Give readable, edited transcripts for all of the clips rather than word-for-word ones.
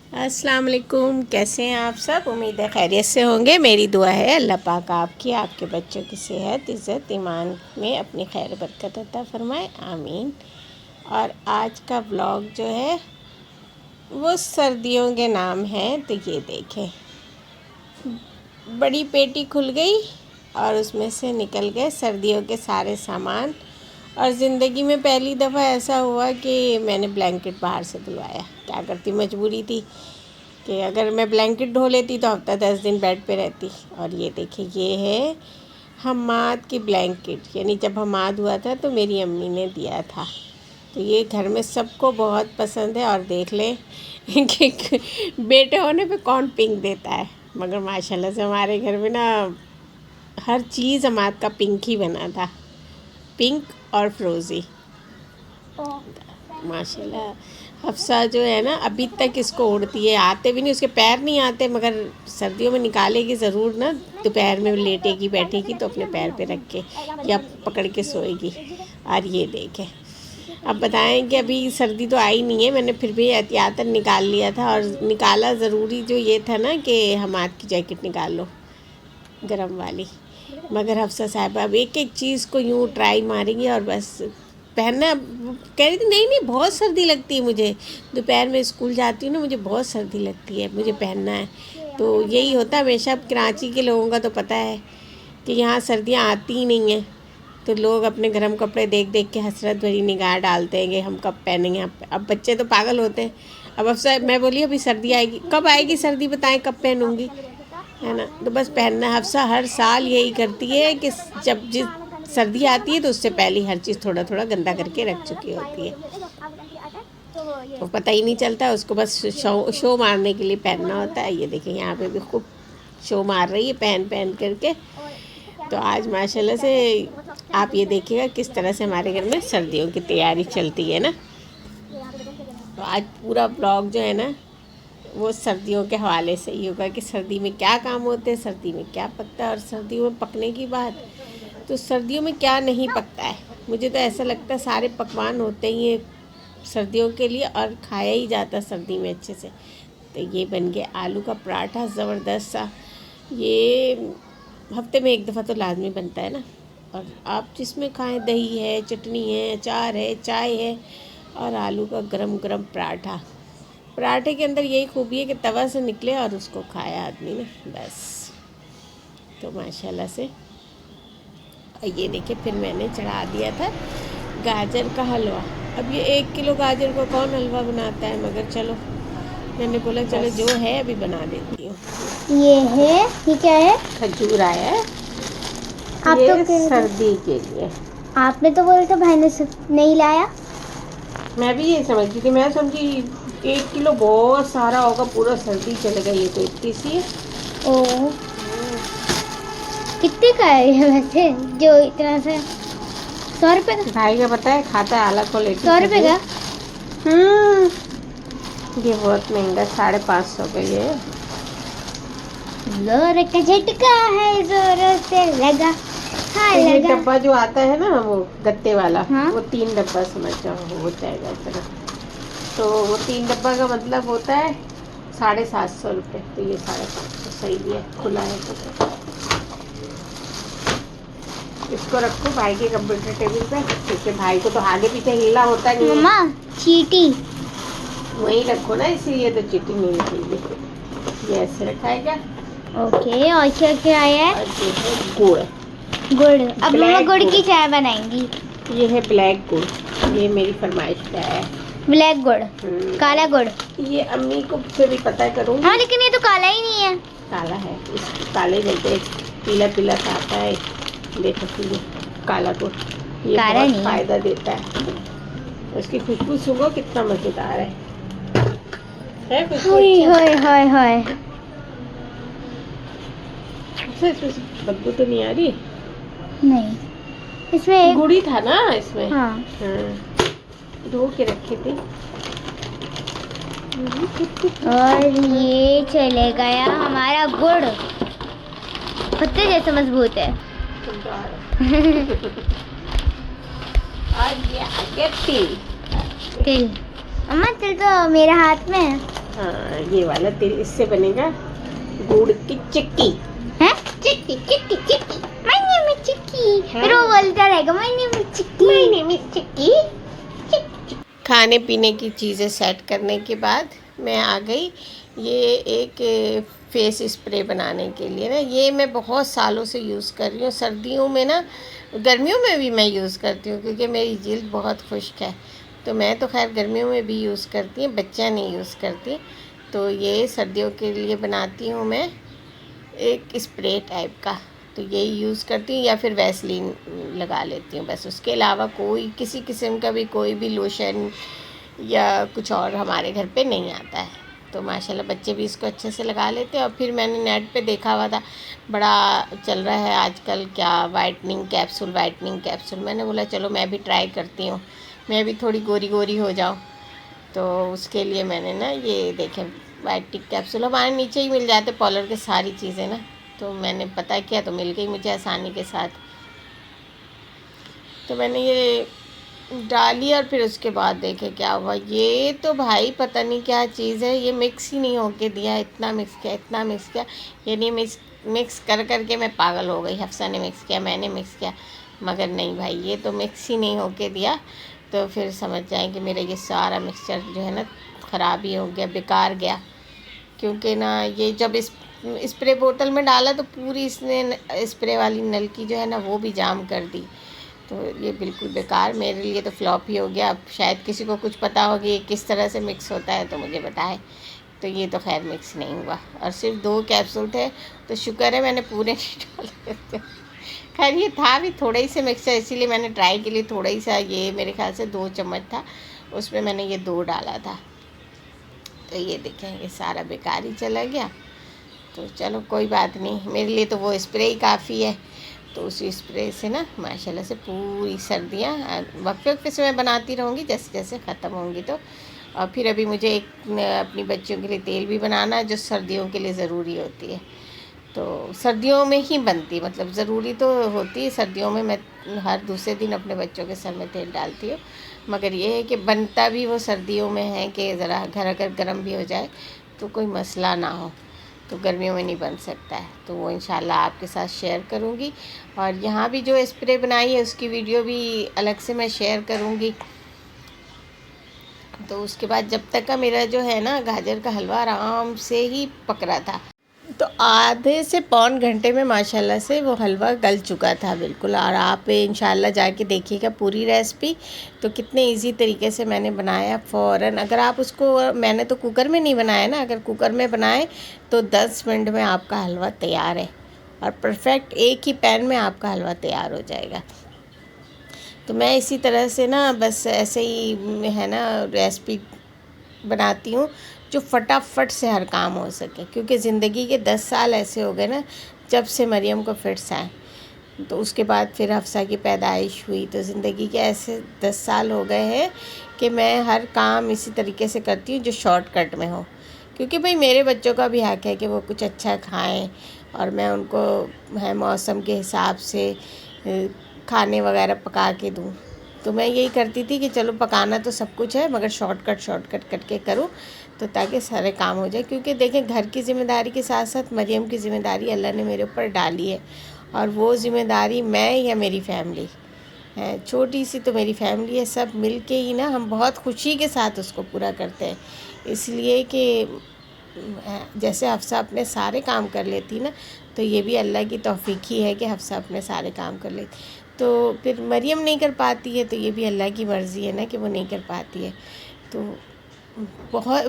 अस्सलाम वालेकुम। कैसे हैं आप सब? उम्मीद है खैरियत से होंगे। मेरी दुआ है अल्लाह पाक आपकी, आपके बच्चों की सेहत, इज़्ज़त, ईमान में अपनी खैर बरकत अता फ़रमाए, आमीन। और आज का व्लॉग जो है वो सर्दियों के नाम है। तो ये देखें, बड़ी पेटी खुल गई और उसमें से निकल गए सर्दियों के सारे सामान। और ज़िंदगी में पहली दफ़ा ऐसा हुआ कि मैंने ब्लैंकेट बाहर से धुलवाया। क्या करती, मजबूरी थी कि अगर मैं ब्लैंकेट धो लेती तो हफ्ता 10 दिन बेड पे रहती। और ये देखिए, ये है हम्माद की ब्लैंकेट, यानी जब हम्माद हुआ था तो मेरी अम्मी ने दिया था। तो ये घर में सबको बहुत पसंद है। और देख लें कि बेटे होने पे कौन पिंक देता है, मगर माशाल्लाह से हमारे घर में ना हर चीज़ हम्माद का पिंक ही बना था, पिंक और फ्रोज़ी। माशाल्लाह हफ्सा जो है ना अभी तक इसको उड़ती है, आते भी नहीं, उसके पैर नहीं आते, मगर सर्दियों में निकालेगी ज़रूर ना। दोपहर में लेटेगी बैठेगी तो अपने पैर पे रख के या पकड़ के सोएगी। और ये देखें, अब बताएं कि अभी सर्दी तो आई नहीं है, मैंने फिर भी एहतियातन निकाल लिया था। और निकाला ज़रूरी जो ये था ना कि हमाद की जैकेट निकाल लो गरम वाली, मगर हफ्सा साहिबा अब एक एक चीज़ को यूँ ट्राई मारेंगी और बस पहनना। कह रही थी नहीं नहीं बहुत सर्दी लगती है मुझे, दोपहर में स्कूल जाती हूँ ना, मुझे बहुत सर्दी लगती है, मुझे पहनना है। तो यही होता है हमेशा। अब कराची के लोगों का तो पता है कि यहाँ सर्दियाँ आती ही नहीं हैं, तो लोग अपने गर्म कपड़े देख देख के हसरत भरी निगाह डालते हैं कि हम कब पहनेंगे। अब बच्चे तो पागल होते हैं। अब अफसर मैं बोली अभी सर्दी आएगी, कब आएगी सर्दी बताएं, कब पहनूंगी, है ना। तो बस पहनना। हफ्सा हर साल यही करती है कि जब जिस सर्दी आती है तो उससे पहले हर चीज़ थोड़ा थोड़ा गंदा करके रख चुकी होती है, तो पता ही नहीं चलता उसको। बस शो मारने के लिए पहनना होता है। ये देखिए यहाँ पे भी खूब शो मार रही है पहन पहन करके। तो आज माशाल्लाह से आप ये देखिएगा किस तरह से हमारे घर में सर्दियों की तैयारी चलती है ना। तो आज पूरा ब्लॉग जो है ना वो सर्दियों के हवाले से ही होगा कि सर्दी में क्या काम होते हैं, सर्दी में क्या पकता है। और सर्दियों में पकने की बात, तो सर्दियों में क्या नहीं पकता है। मुझे तो ऐसा लगता है सारे पकवान होते ही हैं सर्दियों के लिए और खाया ही जाता सर्दी में अच्छे से। तो ये बन गया आलू का पराठा ज़बरदस्त सा। ये हफ्ते में एक दफ़ा तो लाजमी बनता है ना। और आप जिसमें खाएं, दही है, चटनी है, अचार है, चाय है, और आलू का गरम गरम पराठा। पराठे के अंदर यही खूबी है कि तवा से निकले और उसको खाया आदमी ने, बस। तो माशाल्लाह से ये देखिए, फिर मैंने चढ़ा दिया था गाजर का हलवा। अब ये 1 किलो गाजर को कौन हलवा बनाता है, मगर चलो मैंने बोला चलो जो है अभी बना देती हूँ। ये क्या है? खजूर आया है आप ये तो सर्दी के लिए। आपने तो बोला था भाई ने नहीं लाया। मैं भी यही समझती थी, मैं समझी 1 किलो बहुत सारा होगा, पूरा सर्दी चलेगा। ये तो इतनी सी है। ओ, कितने का है ये वैसे, जो इतना सा? 100 रुपये का? भाई का पता है, खाता है अलग क्वालिटी। 100 रुपये का? ये बहुत महंगा, 550 का ये। जोर का झटका है, जोर से लगा। हाँ तो ये लगा। डब्बा जो आता है ना वो गत्ते वाला, हाँ? वो 3 डब्बा समझ जाओ हो जाएगा इतना। तो वो 3 डब्बा का मतलब होता है 750 रुपये। तो ये 550 सही है, खुला है तो। इसको रखो भाई के कंप्यूटर टेबल पे, क्योंकि भाई को तो आगे पीछे हिलना होता नहीं है। मम्मा चीटी वहीं रखो ना, इसलिए तो चीटी नहीं निकलेगी। ये ऐसे रखा है क्या? ओके। और क्या क्या आया है? और ये है गुड़। गुड़। अब मम्मा गुड़ की चाय बनाएंगी। ये है ब्लैक गुड़, ये मेरी फरमाइश पे आया है। ब्लैक गुड़, काला गुड़। ये अम्मी को से भी पता करूँगी। हाँ लेकिन ये तो काला ही नहीं है। काला है, इस काले जैसे पीला पीला सा आता है, देख सकती है काला गुड़। ये काला बहुत नहीं फायदा देता है। उसकी खुशबू सुनो कितना मजेदार है खुशबू? हाय हाय हाय हाय। इसमें बदबू तो नहीं आ रही? नहीं, इसमें एक गुड़ी था ना इसमें। हाँ। धो के रखे थे। और ये चले गया हमारा गुड़, पत्ते जैसे मजबूत है। और ये आ गया तिल। तिल। अम्मा तिल तो मेरे हाथ में है। हाँ ये वाला तेल, इससे बनेगा गुड़ की चिक्की। हैं? चिक्की चिक्की चिक्की। My name is चिक्की। हाँ। फिर वो बोलता रहेगा My name is chikki. My name is चिक्की। खाने पीने की चीज़ें सेट करने के बाद मैं आ गई ये एक फेस स्प्रे बनाने के लिए ना। ये मैं बहुत सालों से यूज़ कर रही हूँ, सर्दियों में ना, गर्मियों में भी मैं यूज़ करती हूँ क्योंकि मेरी जिल्द बहुत खुश्क है। तो मैं तो खैर गर्मियों में भी यूज़ करती हूँ, बच्चियाँ नहीं यूज़ करती। तो ये सर्दियों के लिए बनाती हूँ मैं एक स्प्रे टाइप का, तो यही यूज़ करती हूँ या फिर वैसलीन लगा लेती हूँ बस। उसके अलावा कोई किसी किस्म का भी कोई भी लोशन या कुछ और हमारे घर पे नहीं आता है। तो माशाल्लाह बच्चे भी इसको अच्छे से लगा लेते हैं। और फिर मैंने नेट पे देखा हुआ था, बड़ा चल रहा है आजकल क्या, वाइटनिंग कैप्सूल। मैंने बोला चलो मैं भी ट्राई करती हूँ, मैं भी थोड़ी गोरी गोरी हो जाऊँ। तो उसके लिए मैंने ना ये देखें वाइटनिंग कैप्सूल हमारे नीचे ही मिल जाते पॉलर के सारी चीज़ें ना, तो मैंने पता किया तो मिल गई मुझे आसानी के साथ। तो मैंने ये डाली और फिर उसके बाद देखे क्या हुआ। ये तो भाई पता नहीं क्या चीज़ है, ये मिक्स ही नहीं होके दिया। इतना मिक्स किया यानी मिक्स कर के मैं पागल हो गई। हफ्सा ने मिक्स किया, मैंने मिक्स किया, मगर नहीं भाई ये तो मिक्स ही नहीं होके दिया। तो फिर समझ जाएं कि मेरा ये सारा मिक्सचर जो है ना ख़राब ही हो गया, बेकार गया। क्योंकि ना ये जब इस स्प्रे बोतल में डाला तो पूरी इसने स्प्रे वाली नल की जो है ना वो भी जाम कर दी। तो ये बिल्कुल बेकार, मेरे लिए तो फ्लॉप ही हो गया। अब शायद किसी को कुछ पता हो कि ये किस तरह से मिक्स होता है तो मुझे बताए। तो ये तो खैर मिक्स नहीं हुआ और सिर्फ 2 कैप्सूल थे, तो शुक्र है मैंने पूरे नहीं डाले थे। खैर ये था भी थोड़ा ही से मिक्सचर, इसीलिए मैंने ट्राई के लिए थोड़ा ही सा, ये मेरे ख्याल से 2 चम्मच था, उसमें मैंने ये 2 डाला था। तो ये देखें ये सारा बेकार ही चला गया। तो चलो कोई बात नहीं, मेरे लिए तो वो स्प्रे ही काफ़ी है। तो उसी स्प्रे से ना माशाल्लाह से पूरी सर्दियाँ वक्त से मैं बनाती रहूँगी जैसे जैसे ख़त्म होंगी। तो और फिर अभी मुझे एक अपनी बच्चियों के लिए तेल भी बनाना है जो सर्दियों के लिए ज़रूरी होती है। तो सर्दियों में ही बनती, मतलब ज़रूरी तो होती है सर्दियों में। मैं हर दूसरे दिन अपने बच्चों के सर में तेल डालती हूँ, मगर ये है कि बनता भी वो सर्दियों में है कि ज़रा घर अगर गर्म भी हो जाए तो कोई मसला ना हो। तो गर्मियों में नहीं बन सकता है, तो वो इंशाल्लाह आपके साथ शेयर करूँगी। और यहाँ भी जो स्प्रे बनाई है उसकी वीडियो भी अलग से मैं शेयर करूँगी। तो उसके बाद जब तक का मेरा जो है ना गाजर का हलवा आराम से ही पक रहा था, तो आधे से पौन घंटे में माशाल्लाह से वो हलवा गल चुका था बिल्कुल। और आप इंशाल्लाह जाके देखिएगा पूरी रेसिपी, तो कितने इजी तरीके से मैंने बनाया फ़ौरन। अगर आप उसको, मैंने तो कुकर में नहीं बनाया ना, अगर कुकर में बनाए तो 10 मिनट में आपका हलवा तैयार है और परफेक्ट एक ही पैन में आपका हलवा तैयार हो जाएगा। तो मैं इसी तरह से ना बस ऐसे ही है ना रेसिपी बनाती हूँ जो फटाफट से हर काम हो सके। क्योंकि ज़िंदगी के 10 साल ऐसे हो गए ना जब से मरियम को फिट्स आए, तो उसके बाद फिर हफ्सा की पैदाइश हुई, तो ज़िंदगी के ऐसे 10 साल हो गए हैं कि मैं हर काम इसी तरीके से करती हूँ जो शॉर्टकट में हो। क्योंकि भाई मेरे बच्चों का भी हक़ है कि वो कुछ अच्छा खाएं और मैं उनको है मौसम के हिसाब से खाने वगैरह पका के दूँ। तो मैं यही करती थी कि चलो पकाना तो सब कुछ है मगर शॉर्टकट करके करूँ तो ताकि सारे काम हो जाए। क्योंकि देखें घर की ज़िम्मेदारी के साथ साथ मरियम की ज़िम्मेदारी अल्लाह ने मेरे ऊपर डाली है, और वो ज़िम्मेदारी मैं या मेरी फैमिली है, छोटी सी तो मेरी फैमिली है, सब मिल के ही ना हम बहुत खुशी के साथ उसको पूरा करते हैं। इसलिए कि जैसे हफ्सा अपने सारे काम कर लेती ना, तो ये भी अल्लाह की तौफीक ही है कि हफ्सा अपने सारे काम कर लेती। तो फिर मरियम नहीं कर पाती है तो ये भी अल्लाह की मर्ज़ी है ना कि वो नहीं कर पाती है। तो बहुत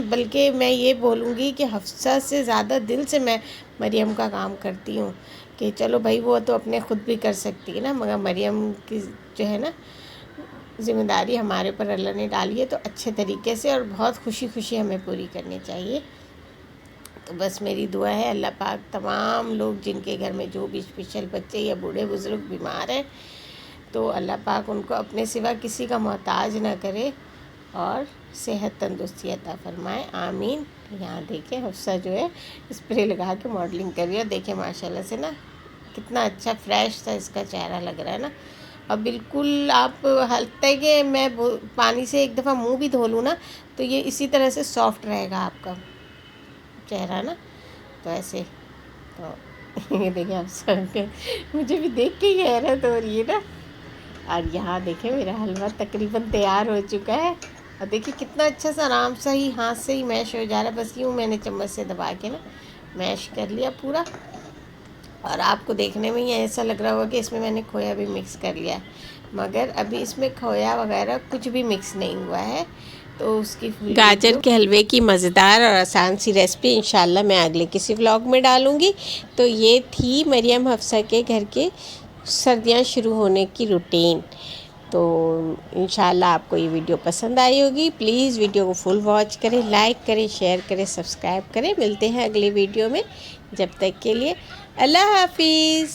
बल्कि मैं ये बोलूँगी कि हफ्सा से ज़्यादा दिल से मैं मरियम का काम करती हूँ कि चलो भाई वो तो अपने ख़ुद भी कर सकती है ना, मगर मरियम की जो है ना ज़िम्मेदारी हमारे ऊपर अल्लाह ने डाली है, तो अच्छे तरीके से और बहुत खुशी हमें पूरी करनी चाहिए। तो बस मेरी दुआ है अल्लाह पाक तमाम लोग जिनके घर में जो भी स्पेशल बच्चे या बूढ़े बुज़ुर्ग बीमार हैं, तो अल्लाह पाक उनको अपने सिवा किसी का मोहताज ना करे और सेहत तंदुरुस्ती अता फरमाए, आमीन। यहाँ देखें हफ्सा जो है स्प्रे लगा के मॉडलिंग कर रही है। देखें माशाल्लाह से ना कितना अच्छा फ्रेश सा इसका चेहरा लग रहा है ना, और बिल्कुल आप हल्के के मैं पानी से एक दफ़ा मुंह भी धो लूँ ना तो ये इसी तरह से सॉफ्ट रहेगा आपका चेहरा ना। तो ऐसे तो ये देखिए आप सब मुझे भी देख के ही हैरत हो रही है ना। और यहाँ देखें मेरा हलवा तकरीबन तैयार हो चुका है और देखिए कितना अच्छा सा आराम से ही हाथ से ही मैश हो जा रहा है। बस यूँ मैंने चम्मच से दबा के ना मैश कर लिया पूरा। और आपको देखने में ही ऐसा लग रहा होगा कि इसमें मैंने खोया भी मिक्स कर लिया है, मगर अभी इसमें खोया वगैरह कुछ भी मिक्स नहीं हुआ है। तो उसकी गाजर के हलवे की मज़ेदार और आसान सी रेसिपी इंशाल्लाह मैं अगले किसी व्लॉग में डालूँगी। तो ये थी मरियम हफ्सा के घर के सर्दियाँ शुरू होने की रूटीन। तो इंशाल्लाह आपको ये वीडियो पसंद आई होगी। प्लीज़ वीडियो को फुल वॉच करें, लाइक करें, शेयर करें, सब्सक्राइब करें। मिलते हैं अगले वीडियो में, जब तक के लिए अल्लाह हाफिज़।